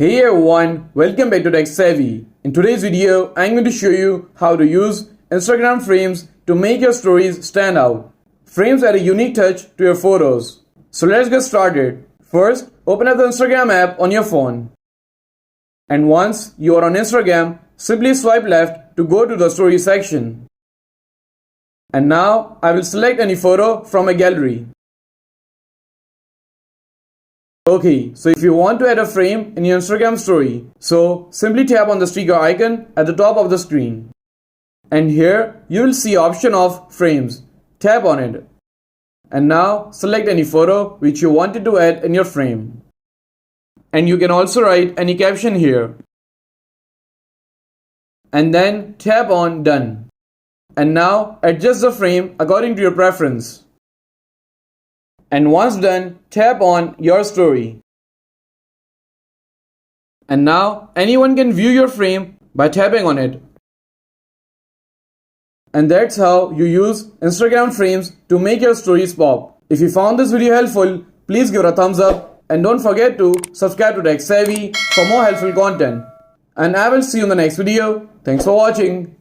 Hey everyone, welcome back to Tech Savvy. In today's video, I'm going to show you how to use Instagram frames to make your stories stand out. Frames add a unique touch to your photos. So let's get started. First, open up the Instagram app on your phone. And once you are on Instagram, simply swipe left to go to the story section. And now I will select any photo from a gallery. Okay, so if you want to add a frame in your Instagram story, so simply tap on the sticker icon at the top of the screen. And here you will see option of frames. Tap on it. And now select any photo which you wanted to add in your frame. And you can also write any caption here. And then tap on done. And now adjust the frame according to your preference. And once done, tap on your story. And now anyone can view your frame by tapping on it. And that's how you use Instagram frames to make your stories pop. If you found this video helpful, please give it a thumbs up and don't forget to subscribe to Tech Savvy for more helpful content. And I will see you in the next video. Thanks for watching.